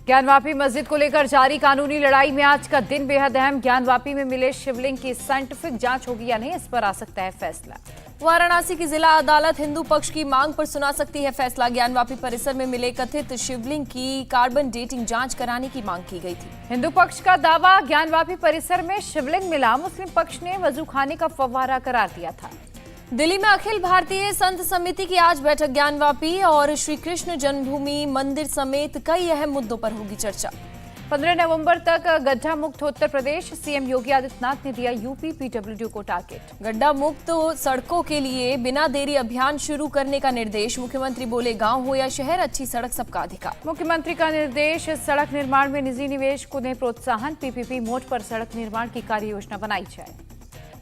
ज्ञानवापी मस्जिद को लेकर जारी कानूनी लड़ाई में आज का दिन बेहद अहम। ज्ञानवापी में मिले शिवलिंग की साइंटिफिक जांच होगी या नहीं, इस पर आ सकता है फैसला। वाराणसी की जिला अदालत हिंदू पक्ष की मांग पर सुना सकती है फैसला। ज्ञानवापी परिसर में मिले कथित शिवलिंग की कार्बन डेटिंग जांच कराने की मांग की गई थी। हिंदू पक्ष का दावा, ज्ञानवापी परिसर में शिवलिंग मिला। मुस्लिम पक्ष ने वजूखाने का फव्वारा करार दिया था। दिल्ली में अखिल भारतीय संत समिति की आज बैठक। ज्ञानवापी और श्री कृष्ण जन्मभूमि मंदिर समेत कई अहम मुद्दों पर होगी चर्चा। 15 नवंबर तक गड्ढा मुक्त उत्तर प्रदेश, सीएम योगी आदित्यनाथ ने दिया यूपी पीडब्ल्यूडी को टारगेट। गड्ढा मुक्त सड़कों के लिए बिना देरी अभियान शुरू करने का निर्देश। मुख्यमंत्री बोले, गांव हो या शहर, अच्छी सड़क सबका अधिकार। मुख्यमंत्री का निर्देश, सड़क निर्माण में निजी निवेश को दें प्रोत्साहन। पीपीपी मोड पर सड़क निर्माण की कार्य योजना बनाई जाए।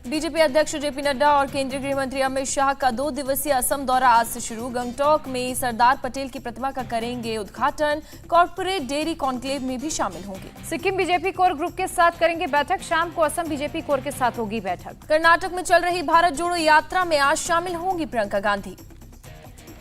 बीजेपी अध्यक्ष जेपी नड्डा और केंद्रीय गृह मंत्री अमित शाह का 2 दिवसीय असम दौरा आज से शुरू। गंगटोक में सरदार पटेल की प्रतिमा का करेंगे उद्घाटन। कॉर्पोरेट डेयरी कॉन्क्लेव में भी शामिल होंगे। सिक्किम बीजेपी कोर ग्रुप के साथ करेंगे बैठक। शाम को असम बीजेपी कोर के साथ होगी बैठक। कर्नाटक में चल रही भारत जोड़ो यात्रा में आज शामिल होंगी प्रियंका गांधी।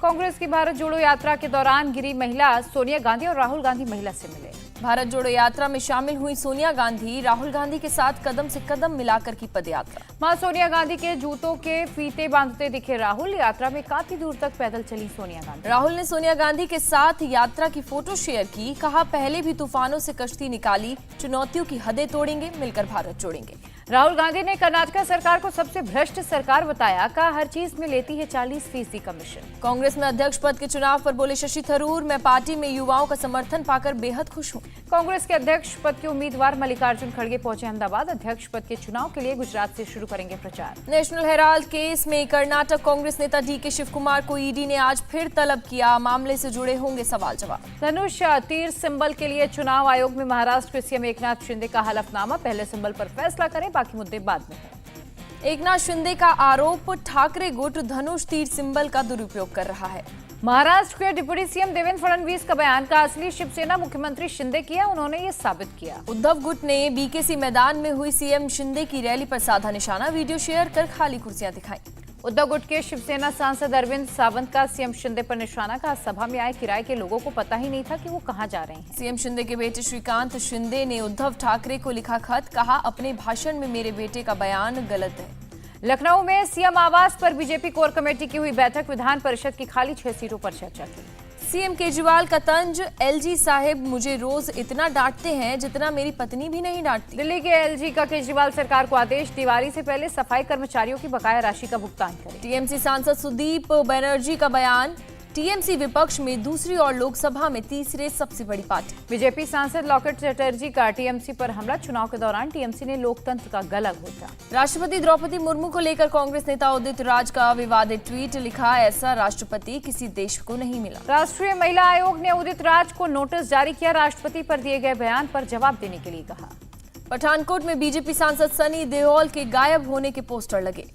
कांग्रेस की भारत जोड़ो यात्रा के दौरान गिरी महिला, सोनिया गांधी और राहुल गांधी महिला से मिले। भारत जोड़ो यात्रा में शामिल हुई सोनिया गांधी। राहुल गांधी के साथ कदम से कदम मिलाकर की पदयात्रा। मां सोनिया गांधी के जूतों के फीते बांधते दिखे राहुल। यात्रा में काफी दूर तक पैदल चली सोनिया गांधी। राहुल ने सोनिया गांधी के साथ यात्रा की फोटो शेयर की। कहा, पहले भी तूफानों से कश्ती निकाली, चुनौतियों की हदें तोड़ेंगे, मिलकर भारत जोड़ेंगे। राहुल गांधी ने कर्नाटक सरकार को सबसे भ्रष्ट सरकार बताया। कहा, हर चीज में लेती है 40% कमीशन। कांग्रेस में अध्यक्ष पद के चुनाव पर बोले शशि थरूर, मैं पार्टी में युवाओं का समर्थन पाकर बेहद खुश हूं। कांग्रेस के अध्यक्ष पद के उम्मीदवार मल्लिकार्जुन खड़गे पहुंचे अहमदाबाद। अध्यक्ष पद के चुनाव के लिए गुजरात से शुरू करेंगे प्रचार। नेशनल हेराल्ड केस में कर्नाटक कांग्रेस नेता डीके शिव कुमार को ईडी ने आज फिर तलब किया। मामले से जुड़े होंगे सवाल जवाब। धनुष तीर सिंबल के लिए चुनाव आयोग में महाराष्ट्र के सीएम एकनाथ शिंदे का हलफनामा। पहले सिंबल पर फैसला करें, बाकी मुद्दे बाद में है। एकनाथ शिंदे का आरोप, ठाकरे गुट धनुष तीर सिंबल का दुरुपयोग कर रहा है। महाराष्ट्र के डिप्टी सीएम देवेंद्र फडणवीस का बयान, का असली शिवसेना मुख्यमंत्री शिंदे किया, उन्होंने ये साबित किया। उद्धव गुट ने बीकेसी मैदान में हुई सीएम शिंदे की रैली पर साधा निशाना। वीडियो शेयर कर खाली कुर्सियां दिखाई। उद्धव गुट के शिवसेना सांसद अरविंद सावंत का सीएम शिंदे पर निशाना। का सभा में आए किराए के लोगों को पता ही नहीं था कि वो कहां जा रहे हैं। सीएम शिंदे के बेटे श्रीकांत शिंदे ने उद्धव ठाकरे को लिखा खत। कहा, अपने भाषण में मेरे बेटे का बयान गलत है। लखनऊ में सीएम आवास पर बीजेपी कोर कमेटी की हुई बैठक। विधान परिषद की खाली 6 सीटों पर चर्चा की। सीएम केजरीवाल का तंज, एलजी साहब मुझे रोज इतना डांटते हैं जितना मेरी पत्नी भी नहीं डांटती। दिल्ली के एलजी का केजरीवाल सरकार को आदेश, दिवाली से पहले सफाई कर्मचारियों की बकाया राशि का भुगतान करें। टीएमसी सांसद सुदीप बनर्जी का बयान, टीएमसी विपक्ष में दूसरी और लोकसभा में तीसरे सबसे बड़ी पार्टी। बीजेपी सांसद लॉकेट चटर्जी का टीएमसी पर हमला। चुनाव के दौरान टीएमसी ने लोकतंत्र का गला घोटा। राष्ट्रपति द्रौपदी मुर्मू को लेकर कांग्रेस नेता उदित राज का विवादित ट्वीट। लिखा, ऐसा राष्ट्रपति किसी देश को नहीं मिला। राष्ट्रीय महिला आयोग ने उदित राज को नोटिस जारी किया। राष्ट्रपति पर दिए गए बयान पर जवाब देने के लिए कहा। पठानकोट में बीजेपी सांसद सनी देओल के गायब होने के पोस्टर लगे।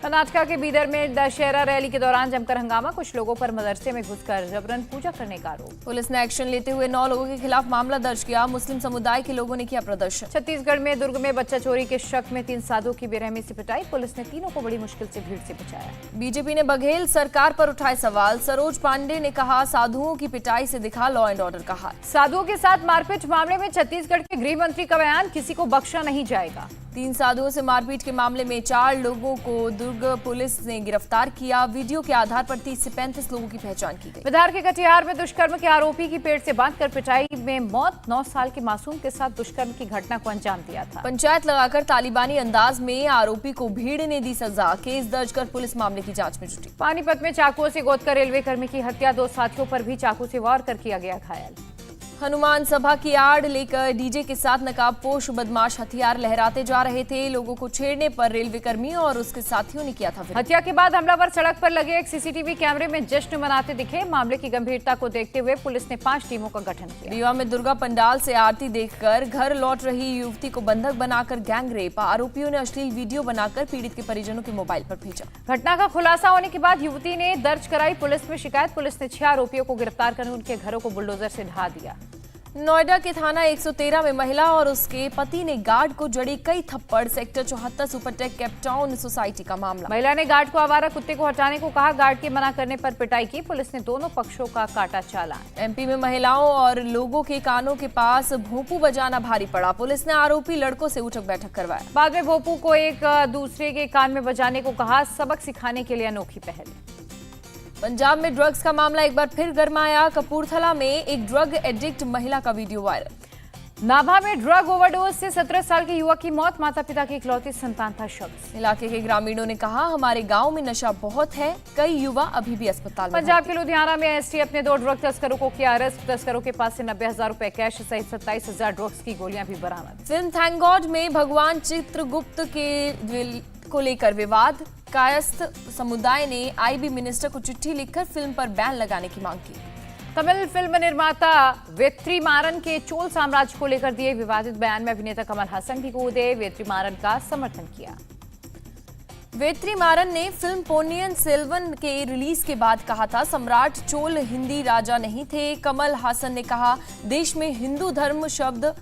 कर्नाटक के बीदर में दशहरा रैली के दौरान जमकर हंगामा। कुछ लोगों पर मदरसे में घुसकर जबरन पूजा करने का आरोप। पुलिस ने एक्शन लेते हुए 9 लोगों के खिलाफ मामला दर्ज किया। मुस्लिम समुदाय के लोगों ने किया प्रदर्शन। छत्तीसगढ़ में दुर्ग में बच्चा चोरी के शक में 3 साधुओं की बेरहमी से पिटाई। पुलिस ने तीनों को बड़ी मुश्किल से भीड़ से बचाया। बीजेपी ने बघेल सरकार पर उठाए सवाल। सरोज पांडे ने कहा, साधुओं की पिटाई से दिखा लॉ एंड ऑर्डर का हाल। साधुओं के साथ मारपीट मामले में छत्तीसगढ़ के गृह मंत्री का बयान, किसी को बख्शा नहीं जाएगा। 3 साधुओं से मारपीट के मामले में 4 लोगों को दुर्ग पुलिस ने गिरफ्तार किया। वीडियो के आधार पर 30 से 35 लोगों की पहचान की गई। बिहार के कटिहार में दुष्कर्म के आरोपी की पेट से बांधकर पिटाई में मौत। 9 साल के मासूम के साथ दुष्कर्म की घटना को अंजाम दिया था। पंचायत लगाकर तालिबानी अंदाज में आरोपी को भीड़ ने दी सजा। केस दर्ज कर पुलिस मामले की जांच में जुटी। पानीपत में चाकुओं से गोदकर रेलवे कर्मी की हत्या। 2 साथियों पर भी चाकू से वार कर किया गया घायल। हनुमान सभा की आड़ लेकर डीजे के साथ नकाबपोश बदमाश हथियार लहराते जा रहे थे। लोगों को छेड़ने पर रेलवे कर्मी और उसके साथियों ने किया था विरोध। हत्या के बाद हमलावर सड़क पर लगे एक सीसीटीवी कैमरे में जश्न मनाते दिखे। मामले की गंभीरता को देखते हुए पुलिस ने 5 टीमों का गठन किया। रीवा में दुर्गा पंडाल से आरती देखकर घर लौट रही युवती को बंधक बनाकर गैंगरेप। आरोपियों ने अश्लील वीडियो बनाकर पीड़ित के परिजनों के मोबाइल पर भेजा। घटना का खुलासा होने के बाद युवती ने दर्ज कराई पुलिस में शिकायत। पुलिस ने 6 आरोपियों को गिरफ्तार कर उनके घरों को बुलडोजर से ढा दिया। नोएडा के थाना 113 में महिला और उसके पति ने गार्ड को जड़ी कई थप्पड़। सेक्टर 74 सुपरटेक केपटाउन सोसाइटी का मामला। महिला ने गार्ड को आवारा कुत्ते को हटाने को कहा, गार्ड के मना करने पर पिटाई की। पुलिस ने दोनों पक्षों का काटा चालान। एमपी में महिलाओं और लोगों के कानों के पास भोंपू बजाना भारी पड़ा। पुलिस ने आरोपी लड़कों से उठक बैठक करवाया। बाद में भोंपू को एक दूसरे के कान में बजाने को कहा। सबक सिखाने के लिए अनोखी पहल। पंजाब में ड्रग्स का मामला एक बार फिर गरमाया। कपूरथला में एक ड्रग एडिक्ट महिला का वीडियो वायरल। नाभा में ड्रग ओवरडोज से 17 साल के युवक की मौत। माता पिता की इकलौती संतान था शख्स। इलाके के ग्रामीणों ने कहा, हमारे गांव में नशा बहुत है। कई युवा अभी भी अस्पताल में। पंजाब के लुधियाना में एसटीएफ ने 2 ड्रग तस्करों को किया अरेस्ट। तस्करों के पास से 90,000 रुपए कैश सहित 27,000 ड्रग्स की गोलियां भी बरामद। फिल्म थैंक गॉड में भगवान चित्रगुप्त के को लेकर विवाद। कायस्थ समुदाय ने आईबी मिनिस्टर को चिट्ठी लिखकर फिल्म पर बैन लगाने की मांग की। तमिल फिल्म निर्माता वेत्रिमारन के चोल साम्राज्य को लेकर दिए विवादित बयान में अभिनेता कमल हासन भी कूदे। वेत्रिमारन का समर्थन किया। वेत्रिमारन ने फिल्म पोन्नियन सेल्वन के रिलीज के बाद कहा था, सम्राट चोल हिंदी राजा नहीं थे। कमल हासन ने कहा, देश में हिंदू धर्म शब्द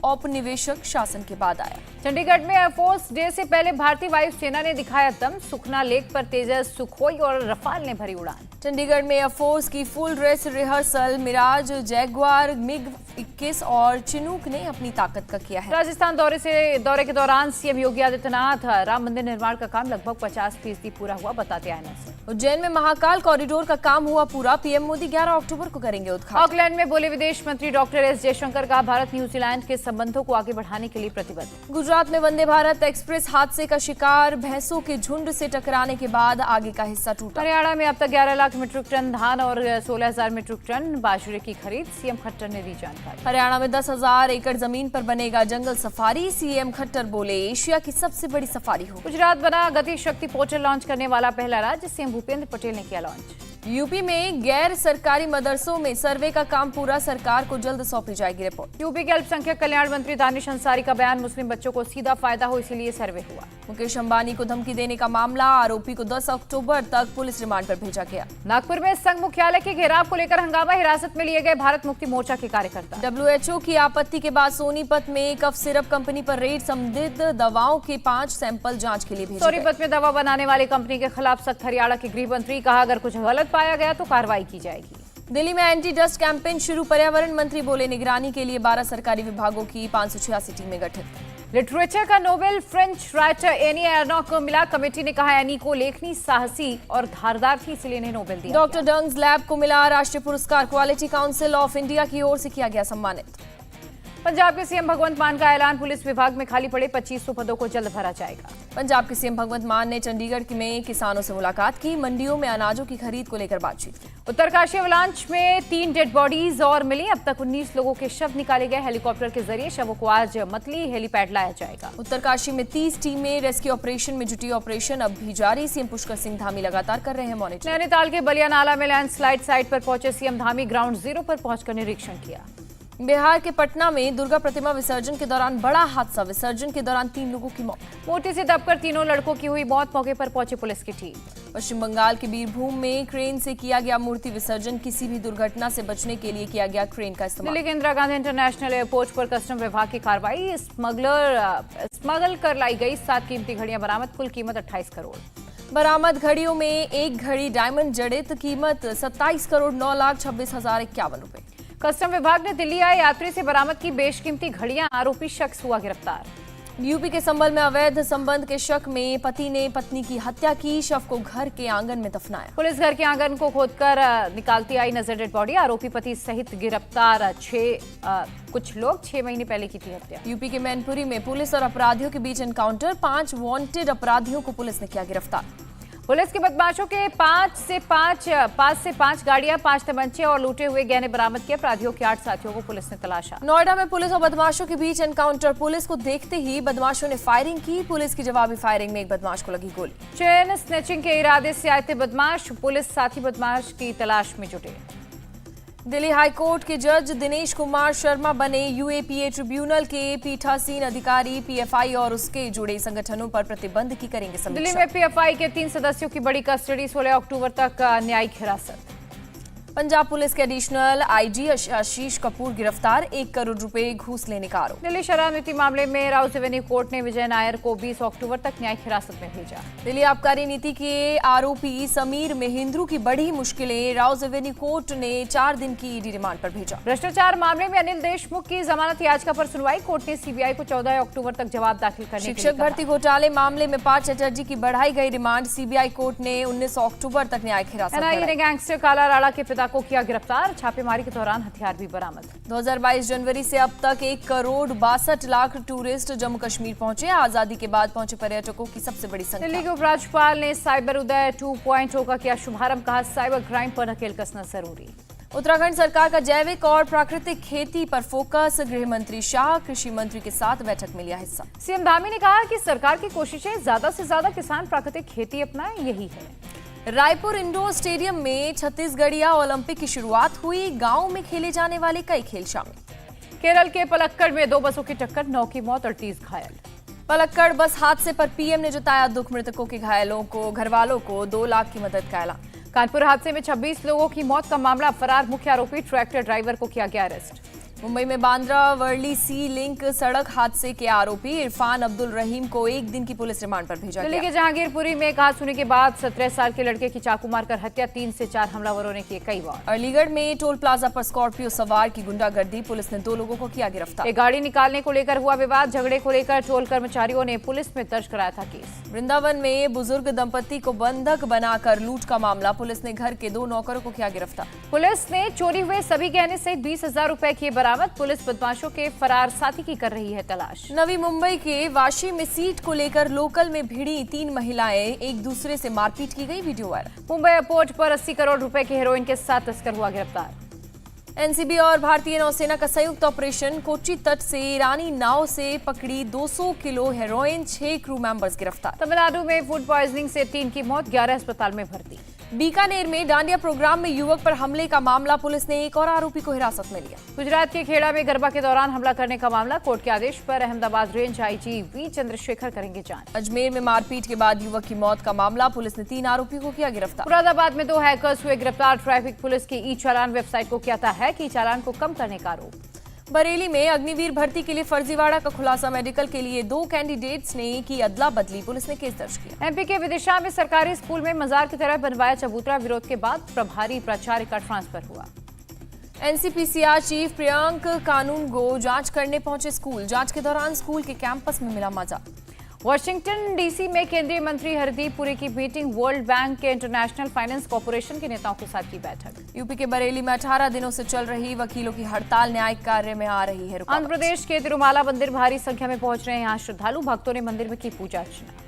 औपनिवेशिक शासन के बाद आया। चंडीगढ़ में एयरफोर्स डे से पहले भारतीय वायुसेना ने दिखाया दम। सुखना लेक पर तेजस, सुखोई और रफाल ने भरी उड़ान। चंडीगढ़ में एयरफोर्स की full dress rehearsal. Mirage, Jaguar, MiG 21 और चिनूक ने अपनी ताकत का किया है। राजस्थान दौरे के दौरान सीएम योगी आदित्यनाथ, राम मंदिर निर्माण का काम लगभग 50% पूरा हुआ, बताते आईएनएस। उज्जैन में महाकाल कॉरिडोर का काम हुआ पूरा। पीएम मोदी 11 अक्टूबर को करेंगे उद्घाटन। ऑकलैंड में बोले विदेश मंत्री डॉक्टर एस जयशंकर का भारत न्यूजीलैंड के संबंधों को आगे बढ़ाने के लिए प्रतिबद्ध। गुजरात में वंदे भारत एक्सप्रेस हादसे का शिकार। भैंसों के झुंड से टकराने के बाद आगे का हिस्सा टूटा। हरियाणा में अब तक 11 लाख मीट्रिक टन धान और 16,000 मीट्रिक टन बाजरे की खरीद। सीएम खट्टर ने दी जानकारी। हरियाणा में 10,000 एकड़ जमीन पर बनेगा जंगल सफारी। सीएम खट्टर बोले, एशिया की सबसे बड़ी सफारी हो। गुजरात बना गति शक्ति पोर्टल लॉन्च करने वाला पहला राज्य। सीएम भूपेंद्र पटेल ने किया लॉन्च। यूपी में गैर सरकारी मदरसों में सर्वे का काम पूरा। सरकार को जल्द सौंपी जाएगी रिपोर्ट। यूपी के अल्पसंख्यक कल्याण मंत्री दानिश अंसारी का बयान, मुस्लिम बच्चों को सीधा फायदा हो इसीलिए सर्वे हुआ। मुकेश अंबानी को धमकी देने का मामला। आरोपी को 10 अक्टूबर तक पुलिस रिमांड पर भेजा गया। नागपुर में संघ मुख्यालय के घेराव को लेकर हंगामा। हिरासत में लिए गए भारत मुक्ति मोर्चा के कार्यकर्ता। WHO की आपत्ति के बाद सोनीपत में कफ सिरप कंपनी पर रेड। संदिग्ध दवाओं के 5 सैंपल जांच के लिए भेजे गए। सोनीपत में दवा बनाने वाली कंपनी के खिलाफ सख्त। हरियाणा के गृह मंत्री कहा, अगर कुछ गलत पाया गया तो कार्रवाई की जाएगी। दिल्ली में एंटी डस्ट कैंपेन शुरू। पर्यावरण मंत्री बोले, निगरानी के लिए 12 सरकारी विभागों की 586 टीमें गठित। लिटरेचर का नोबेल फ्रेंच राइटर एनी एर्नो को मिला। कमेटी ने कहा, एनी को लेखनी साहसी और धारदार थी, इसलिए इन्हें नोबेल दिया। डॉक्टर डंग्स लैब को मिला राष्ट्रीय पुरस्कार। क्वालिटी काउंसिल ऑफ इंडिया की ओर से किया गया सम्मानित। पंजाब के सीएम भगवंत मान का ऐलान, पुलिस विभाग में खाली पड़े 2500 पदों को जल्द भरा जाएगा। पंजाब के सीएम भगवंत मान ने चंडीगढ़ में किसानों से मुलाकात की। मंडियों में अनाजों की खरीद को लेकर बातचीत की। उत्तरकाशी अवलांच में 3 डेड बॉडीज और मिली। अब तक 19 लोगों के शव निकाले गए। हेलीकॉप्टर के जरिए शवों को आज मतली हेलीपैड लाया जाएगा। उत्तरकाशी में 30 टीमें रेस्क्यू ऑपरेशन में जुटी। ऑपरेशन अब भी जारी। सीएम पुष्कर सिंह धामी लगातार कर रहे हैं मॉनिटरिंग। नैनीताल के बलिया नाला में लैंडस्लाइड साइट पर पहुंचे सीएम धामी। ग्राउंड जीरो पर पहुंचकर निरीक्षण किया। बिहार के पटना में दुर्गा प्रतिमा विसर्जन के दौरान बड़ा हादसा। विसर्जन के दौरान 3 लोगों की मौत। मोटी से दबकर 3 लड़कों की हुई मौत। मौके पर पहुंची पुलिस की टीम। पश्चिम बंगाल के बीरभूम में क्रेन से किया गया मूर्ति विसर्जन। किसी भी दुर्घटना से बचने के लिए किया गया क्रेन का इस्तेमाल। दिल्ली के इंदिरा गांधी इंटरनेशनल एयरपोर्ट पर कस्टम विभाग की कार्रवाई। स्मगल कर लाई गई 7 कीमती घड़ियां बरामद। कुल कीमत 28 करोड़। बरामद घड़ियों में एक घड़ी डायमंड जड़ित। कीमत 27 करोड़ 9,26,051 रुपए। कस्टम विभाग ने दिल्ली आए यात्री से बरामद की बेशकीमती घड़ियां। आरोपी शख्स हुआ गिरफ्तार। यूपी के संभल में अवैध संबंध के शक में पति ने पत्नी की हत्या की। शव को घर के आंगन में दफनाया। पुलिस घर के आंगन को खोदकर निकालती आई नजर डेड बॉडी। आरोपी पति सहित गिरफ्तार कुछ लोग। 6 महीने पहले की थी हत्या। यूपी के मैनपुरी में पुलिस और अपराधियों के बीच एनकाउंटर। 5 वांटेड अपराधियों को पुलिस ने किया गिरफ्तार। पुलिस के बदमाशों के 5 से 5 गाड़ियां, 5 तमंचे और लूटे हुए गहने बरामद किए। अपराधियों के 8 साथियों को पुलिस ने तलाशा। नोएडा में पुलिस और बदमाशों के बीच एनकाउंटर। पुलिस को देखते ही बदमाशों ने फायरिंग की। पुलिस की जवाबी फायरिंग में एक बदमाश को लगी गोली। चेन स्नैचिंग के इरादे से आए थे बदमाश। पुलिस साथी बदमाश की तलाश में जुटे। दिल्ली हाईकोर्ट के जज दिनेश कुमार शर्मा बने यूएपीए ट्रिब्यूनल के पीठासीन अधिकारी। पीएफआई और उसके जुड़े संगठनों पर प्रतिबंध की करेंगे समीक्षा। दिल्ली में पीएफआई के 3 सदस्यों की बड़ी कस्टडी। 16 अक्टूबर तक न्यायिक हिरासत। पंजाब पुलिस के एडिशनल आईजी आशीष कपूर गिरफ्तार, 1 करोड़ रुपए घूस लेने का आरोप। दिल्ली शराब नीति मामले में राउस एवेन्यू कोर्ट ने विजय नायर को 20 अक्टूबर तक न्यायिक हिरासत में भेजा। दिल्ली आबकारी नीति के आरोपी समीर महेंद्रू की बढ़ी मुश्किलें, राउस एवेन्यू कोर्ट ने 4 दिन की ईडी रिमांड पर भेजा। भ्रष्टाचार मामले में अनिल देशमुख की जमानत याचिका पर सुनवाई, कोर्ट ने सीबीआई को 14 अक्टूबर तक जवाब दाखिल करने के लिए शिक्षक भर्ती घोटाले मामले में पार्थ चटर्जी की बढ़ाई गई रिमांड, सीबीआई कोर्ट ने 19 अक्टूबर तक न्यायिक हिरासत में एनआईए ने गैंगस्टर काला राणा के पिता को किया गिरफ्तार, छापेमारी के दौरान हथियार भी बरामद। 2022 जनवरी से अब तक 1 करोड़ 62 लाख टूरिस्ट जम्मू कश्मीर पहुंचे, आजादी के बाद पहुंचे पर्यटकों की सबसे बड़ी संख्या। दिल्ली के उपराज्यपाल ने साइबर उदय 2.0 का किया शुभारंभ, कहा साइबर क्राइम पर नकेल कसना जरूरी। उत्तराखंड सरकार का जैविक और प्राकृतिक खेती पर फोकस, गृह मंत्री शाह कृषि मंत्री के साथ बैठक में लिया हिस्सा। सीएम धामी ने कहा कि सरकार की कोशिशें ज्यादा से ज्यादा किसान प्राकृतिक खेती अपनाएं, यही है। रायपुर इंडोर स्टेडियम में छत्तीसगढ़िया ओलंपिक की शुरुआत हुई, गांव में खेले जाने वाले कई खेल शामिल। केरल के पलक्कड़ में 2 बसों की टक्कर, 9 की मौत, 38 घायल। पलक्कड़ बस हादसे पर पीएम ने जताया दुख, मृतकों के घायलों को घर वालों को 2 लाख की मदद का ऐलान। कानपुर हादसे में 26 लोगों की मौत का मामला, फरार मुख्य आरोपी ट्रैक्टर ड्राइवर को किया गया अरेस्ट। मुंबई में बांद्रा वर्ली सी लिंक सड़क हादसे के आरोपी इरफान अब्दुल रहीम को 1 दिन की पुलिस रिमांड पर भेजा दिल्ली गया। के जहांगीरपुरी में कहा सुनी के बाद 17 साल के लड़के की चाकू मारकर हत्या, 3 से 4 हमलावरों ने किए कई वार। अलीगढ़ में टोल प्लाजा पर स्कॉर्पियो सवार की गुंडागर्दी, पुलिस ने 2 लोगों को किया गिरफ्तार। एक गाड़ी निकालने को लेकर हुआ विवाद, झगड़े को लेकर टोल कर्मचारियों ने पुलिस में दर्ज कराया था केस। वृंदावन में बुजुर्ग दंपति को बंधक बनाकर लूट का मामला, पुलिस ने घर के 2 नौकरों को किया गिरफ्तार। पुलिस ने चोरी हुए सभी गहने सहित 20,000 रुपए किए बरामद, पुलिस बदमाशों के फरार साथी की कर रही है तलाश। नवी मुंबई के वाशी में सीट को लेकर लोकल में भिड़ी 3 महिलाएं, एक दूसरे से मारपीट की गई, वीडियो वायरल। मुंबई एयरपोर्ट पर 80 करोड़ रुपए के हेरोइन के साथ तस्कर हुआ गिरफ्तार। एनसीबी और भारतीय नौसेना का संयुक्त ऑपरेशन, कोच्चि तट से ईरानी नाव से पकड़ी 200 किलो हेरोइन, 6 क्रू मेंबर्स गिरफ्तार। तमिलनाडु में फूड पॉइजनिंग से 3 की मौत, 11 अस्पताल में भर्ती। बीकानेर में डांडिया प्रोग्राम में युवक पर हमले का मामला, पुलिस ने 1 और आरोपी को हिरासत में लिया। गुजरात के खेड़ा में गरबा के दौरान हमला करने का मामला, कोर्ट के आदेश पर Ahmedabad range IG V Chandrashekhar करेंगे जांच। अजमेर में मारपीट के बाद युवक की मौत का मामला, पुलिस ने 3 आरोपियों को किया गिरफ्तार। मुरादाबाद में 2 हैकर्स हुए गिरफ्तार, ट्रैफिक पुलिस की ई चालान वेबसाइट को किया था हैक, ई चालान को कम करने का आरोप। बरेली में अग्निवीर भर्ती के लिए फर्जीवाड़ा का खुलासा, मेडिकल के लिए 2 कैंडिडेट्स ने की अदला बदली, पुलिस ने केस दर्ज किया। एमपी के विदिशा में सरकारी स्कूल में मजार की तरह बनवाया चबूतरा, विरोध के बाद प्रभारी प्राचार्य का ट्रांसफर हुआ। एनसीपीसीआर चीफ प्रियंक कानूनगो जांच करने पहुंचे स्कूल, जांच के दौरान स्कूल के कैंपस में मिला मजा। वाशिंगटन डीसी में केंद्रीय मंत्री हरदीप पुरी की मीटिंग, वर्ल्ड बैंक के इंटरनेशनल फाइनेंस कॉर्पोरेशन के नेताओं के साथ की बैठक। यूपी के बरेली में 18 दिनों से चल रही वकीलों की हड़ताल, न्यायिक कार्य में आ रही है रुकावट। आंध्र प्रदेश के तिरुमाला मंदिर भारी संख्या में पहुंच रहे हैं यहाँ श्रद्धालु, भक्तों ने मंदिर में की पूजा अर्चना।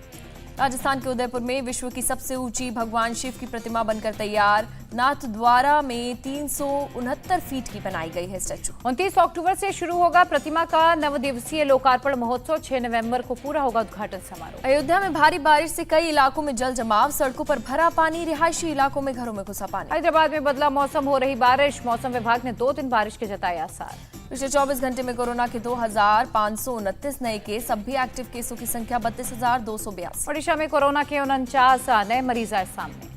राजस्थान के उदयपुर में विश्व की सबसे ऊंची भगवान शिव की प्रतिमा बनकर तैयार, नाथद्वारा में 369 फीट की बनाई गई है स्टैचू। 29 अक्टूबर से शुरू होगा प्रतिमा का 9 दिवसीय लोकार्पण महोत्सव, 6 नवंबर को पूरा होगा उद्घाटन समारोह। अयोध्या में भारी बारिश से कई इलाकों में जल जमाव, सड़कों पर भरा पानी, रिहायशी इलाकों में घरों में घुसा पानी। हैदराबाद में बदला मौसम, हो रही बारिश, मौसम विभाग ने 2 दिन बारिश के जताए आसार। पिछले 24 घंटे में कोरोना के 2529 नए केस, अब भी एक्टिव केसों की संख्या 32,282। ओडिशा में कोरोना के 49 नए मरीज आए सामने।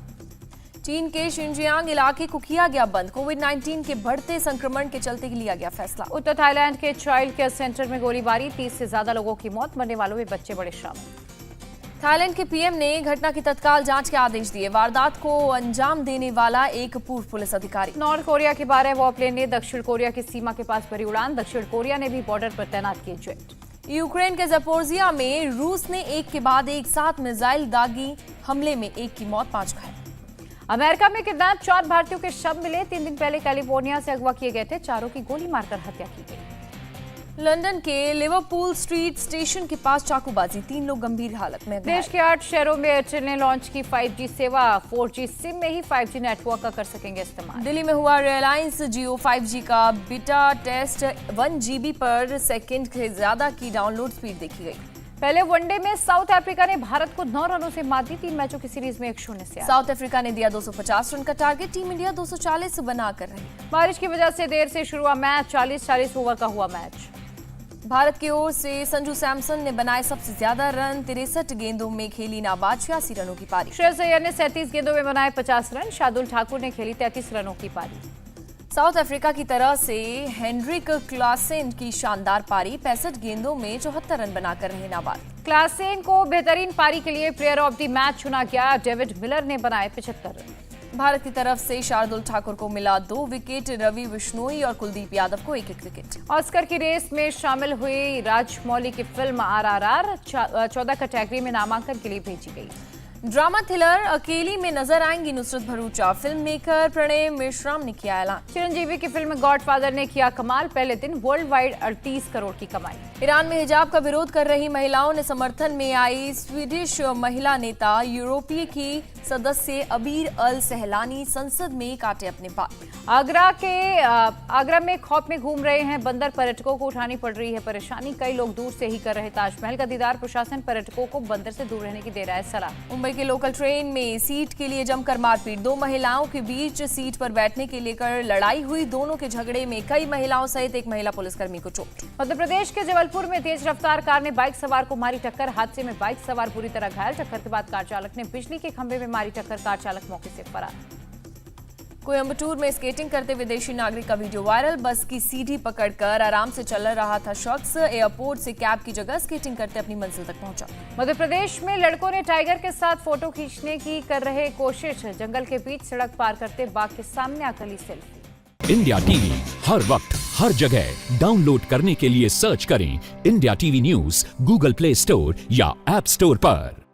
चीन के शिनजियांग इलाके को किया गया बंद, कोविड-19 के बढ़ते संक्रमण के चलते लिया गया फैसला। उत्तर थाईलैंड के चाइल्ड केयर सेंटर में गोलीबारी, 30 से ज्यादा लोगों की मौत, मरने वालों में बच्चे बड़े शामिल। थाईलैंड के पीएम ने घटना की तत्काल जांच के आदेश दिए, वारदात को अंजाम देने वाला एक पूर्व पुलिस अधिकारी। नॉर्थ कोरिया के 12 वॉरप्लेन ने दक्षिण कोरिया की सीमा के पास भरी उड़ान, दक्षिण कोरिया ने भी बॉर्डर पर तैनात किए जेट। यूक्रेन के ज़पोरिज़िया में रूस ने एक के बाद एक 7 मिसाइल दागी हमले में 1 की मौत, 5 घायल। अमेरिका में किडनैप 4 भारतीयों के शव मिले, 3 दिन पहले कैलिफोर्निया से अगवा किए गए थे, चारों की गोली मारकर हत्या की गई। लंदन के लिवरपूल स्ट्रीट स्टेशन के पास चाकूबाजी, 3 लोग गंभीर हालत में। देश के 8 शहरों में एयरटेल ने लॉन्च की 5G सेवा, 4G सिम में ही 5G नेटवर्क का कर सकेंगे इस्तेमाल। दिल्ली में हुआ रिलायंस जियो 5G का बीटा टेस्ट, 1 GB पर सेकंड से ज्यादा की डाउनलोड स्पीड देखी गई। पहले वनडे में साउथ अफ्रीका ने भारत को 9 रनों से मात दी, 3 मैचों की सीरीज में 1-0 से आगे। साउथ अफ्रीका ने दिया 250 रन का टारगेट, टीम इंडिया 240 बनाकर रही। बारिश की वजह से देर से शुरू हुआ मैच, 40-40 ओवर का हुआ मैच। भारत की ओर से संजू सैमसन ने बनाए सबसे ज्यादा रन, 63 गेंदों में खेली नाबाद 86 रनों की पारी। श्रेयस अय्यर ने 37 गेंदों में बनाए 50 रन, शार्दुल ठाकुर ने खेली 33 रनों की पारी। साउथ अफ्रीका की तरफ से हेनरिक क्लासेन की शानदार पारी, 65 गेंदों में 74 रन बनाकर रहे नाबाद। क्लासेन को बेहतरीन पारी के लिए प्लेयर ऑफ द मैच चुना गया, डेविड मिलर ने बनाए 75 रन। भारत की तरफ से शार्दुल ठाकुर को मिला 2 विकेट, रवि बिश्नोई और कुलदीप यादव को 1-1 विकेट। ऑस्कर की रेस में शामिल हुई राजमौली की फिल्म RRR 14 कैटेगरी में नामांकन के लिए भेजी गई। ड्रामा थ्रिलर अकेली में नजर आएंगी नुसरत भरूचा, फिल्म मेकर प्रणय मेश्राम ने किया ऐलान। चिरंजीवी की फिल्म गॉडफादर ने किया कमाल, पहले दिन वर्ल्ड वाइड 38 करोड़ की कमाई। ईरान में हिजाब का विरोध कर रही महिलाओं ने समर्थन में आई स्वीडिश महिला नेता, यूरोपीय की सदस्य अबीर अल सहलानी संसद में काटे अपने बाल। आगरा में खौफ में घूम रहे हैं बंदर, पर्यटकों को उठानी पड़ रही है परेशानी, कई लोग दूर से ही कर रहे ताजमहल का दीदार, प्रशासन पर्यटकों को बंदर से दूर रहने की दे रहा है सलाह। मुंबई के लोकल ट्रेन में सीट के लिए जमकर मारपीट, 2 महिलाओं के बीच सीट पर बैठने के लेकर लड़ाई हुई, दोनों के झगड़े में कई महिलाओं सहित एक महिला पुलिसकर्मी को चोट। मध्य प्रदेश के जबलपुर में तेज रफ्तार कार ने बाइक सवार को मारी टक्कर, हादसे में बाइक सवार बुरी तरह घायल, टक्कर के बाद कार चालक ने बिजली के खंभे में मारी टक्कर, कार चालक मौके से फरार। कोयंबटूर में स्केटिंग करते विदेशी नागरिक का वीडियो वायरल, बस की सीढ़ी पकड़कर आराम से चल रहा था शख्स, एयरपोर्ट से कैब की जगह स्केटिंग करते अपनी मंजिल तक पहुंचा। मध्य प्रदेश में लड़कों ने टाइगर के साथ फोटो खींचने की कर रहे कोशिश, जंगल के बीच सड़क पार करते बाघ के सामने आकर ली सेल्फी। इंडिया टीवी हर वक्त हर जगह डाउनलोड करने के लिए सर्च करें India TV news Google play store या ऐप स्टोर पर।